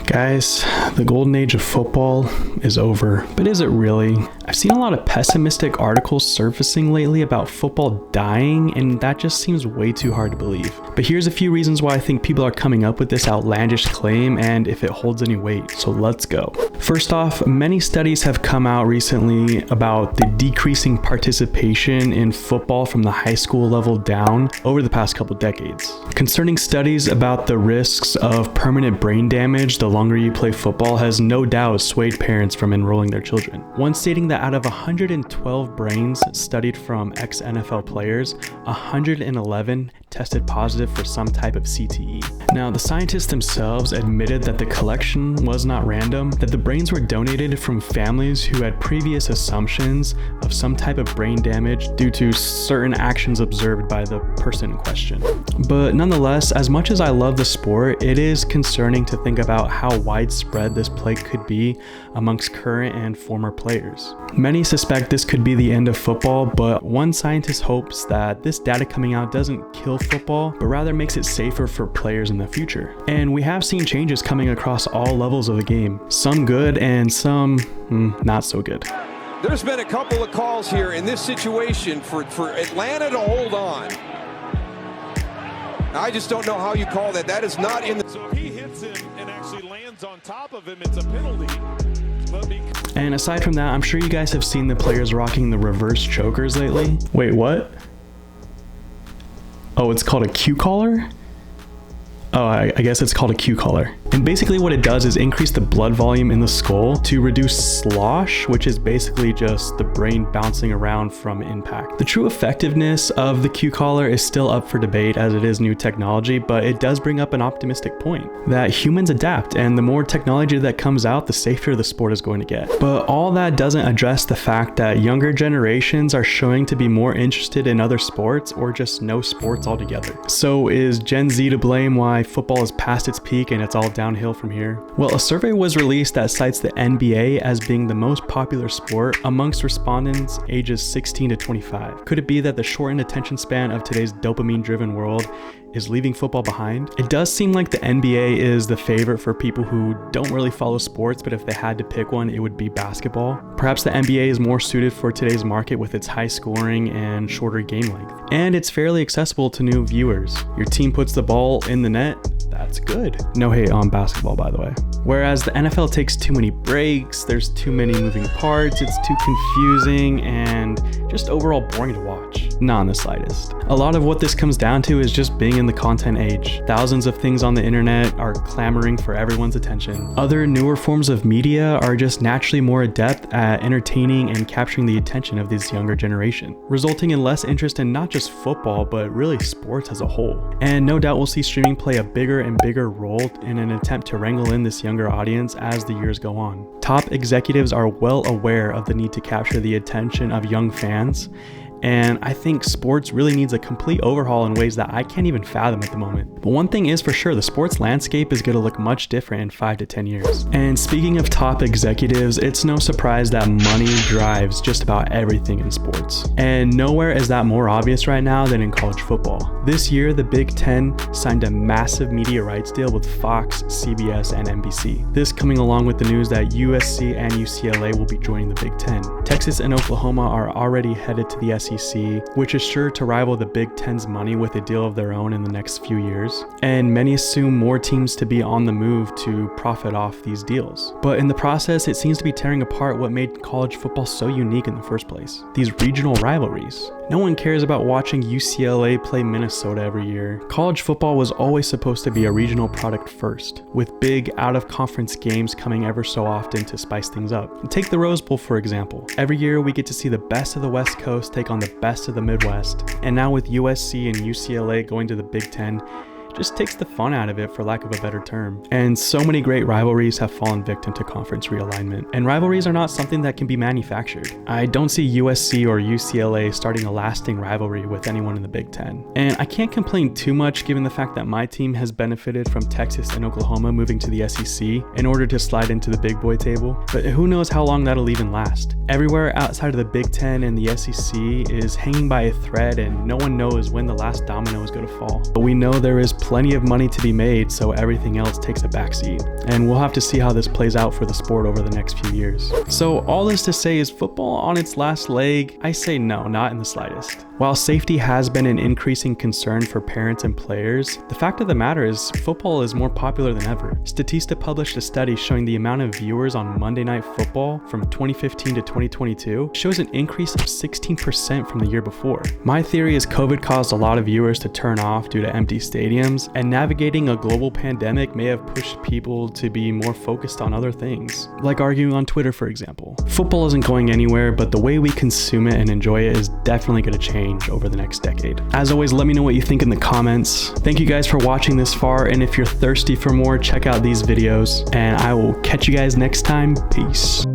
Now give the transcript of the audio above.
Guys, the golden age of football is over, but is it really? I've seen a lot of pessimistic articles surfacing lately about football dying, and that just seems way too hard to believe. But here's a few reasons why I think people are coming up with this outlandish claim and if it holds any weight, so let's go. First off, many studies have come out recently about the decreasing participation in football from the high school level down over the past couple decades. Concerning studies about the risks of permanent brain damage the longer you play football has no doubt swayed parents from enrolling their children. One stating that out of 112 brains studied from ex-NFL players, 111 tested positive for some type of CTE. Now, the scientists themselves admitted that the collection was not random, that the brains were donated from families who had previous assumptions of some type of brain damage due to certain actions observed by the person in question. But nonetheless, as much as I love the sport, it is concerning to think about how widespread this plague could be amongst current and former players. Many suspect this could be the end of football, but one scientist hopes that this data coming out doesn't kill football, but rather makes it safer for players in the future. And we have seen changes coming across all levels of the game, some good and some not so good. There's been a couple of calls here in this situation for Atlanta to hold on. I just don't know how you call that. That is not in the... So if he hits him and actually lands on top of him, it's a penalty. And aside from that, I'm sure you guys have seen the players rocking the reverse chokers lately. Wait, what? Oh, it's called a Q collar? Oh, I guess it's called a Q collar. And basically what it does is increase the blood volume in the skull to reduce slosh, which is basically just the brain bouncing around from impact. The true effectiveness of the Q collar is still up for debate as it is new technology, but it does bring up an optimistic point that humans adapt, and the more technology that comes out, the safer the sport is going to get. But all that doesn't address the fact that younger generations are showing to be more interested in other sports or just no sports altogether. So is Gen Z to blame why football is past its peak and it's all downhill from here? Well, a survey was released that cites the NBA as being the most popular sport amongst respondents ages 16 to 25. Could it be that the shortened attention span of today's dopamine-driven world is leaving football behind? It does seem like the NBA is the favorite for people who don't really follow sports, but if they had to pick one, it would be basketball. Perhaps the NBA is more suited for today's market with its high scoring and shorter game length. And it's fairly accessible to new viewers. Your team puts the ball in the net, that's good. No hate on basketball, by the way. Whereas the NFL takes too many breaks, there's too many moving parts, it's too confusing, and just overall boring to watch. Not in the slightest. A lot of what this comes down to is just being in the content age. Thousands of things on the internet are clamoring for everyone's attention. Other newer forms of media are just naturally more adept at entertaining and capturing the attention of this younger generation, resulting in less interest in not just football, but really sports as a whole. And no doubt we'll see streaming play a bigger and bigger role in an attempt to wrangle in this younger audience as the years go on. Top executives are well aware of the need to capture the attention of young fans, and I think sports really needs a complete overhaul in ways that I can't even fathom at the moment. But one thing is for sure, the sports landscape is going to look much different in 5 to 10 years. And speaking of top executives, it's no surprise that money drives just about everything in sports. And nowhere is that more obvious right now than in college football. This year, the Big Ten signed a massive media rights deal with Fox, CBS, and NBC. This coming along with the news that USC and UCLA will be joining the Big Ten. Texas and Oklahoma are already headed to the SEC, which is sure to rival the Big Ten's money with a deal of their own in the next few years. And many assume more teams to be on the move to profit off these deals. But in the process, it seems to be tearing apart what made college football so unique in the first place. These regional rivalries. No one cares about watching UCLA play Minnesota every year. College football was always supposed to be a regional product first, with big out-of-conference games coming ever so often to spice things up. Take the Rose Bowl, for example. Every year we get to see the best of the West Coast take on the best of the Midwest, and now with USC and UCLA going to the Big Ten, just takes the fun out of it, for lack of a better term. And so many great rivalries have fallen victim to conference realignment. And rivalries are not something that can be manufactured. I don't see USC or UCLA starting a lasting rivalry with anyone in the Big Ten. And I can't complain too much given the fact that my team has benefited from Texas and Oklahoma moving to the SEC in order to slide into the big boy table. But who knows how long that'll even last. Everywhere outside of the Big Ten and the SEC is hanging by a thread, and no one knows when the last domino is going to fall. But we know there is plenty of money to be made, so everything else takes a backseat. And we'll have to see how this plays out for the sport over the next few years. So all this to say, is football on its last leg? I say no, not in the slightest. While safety has been an increasing concern for parents and players, the fact of the matter is football is more popular than ever. Statista published a study showing the amount of viewers on Monday Night Football from 2015 to 2022 shows an increase of 16% from the year before. My theory is COVID caused a lot of viewers to turn off due to empty stadiums, and navigating a global pandemic may have pushed people to be more focused on other things, like arguing on Twitter, for example. Football isn't going anywhere, but the way we consume it and enjoy it is definitely going to change over the next decade. As always, let me know what you think in the comments. Thank you guys for watching this far, and if you're thirsty for more, check out these videos, and I will catch you guys next time. Peace.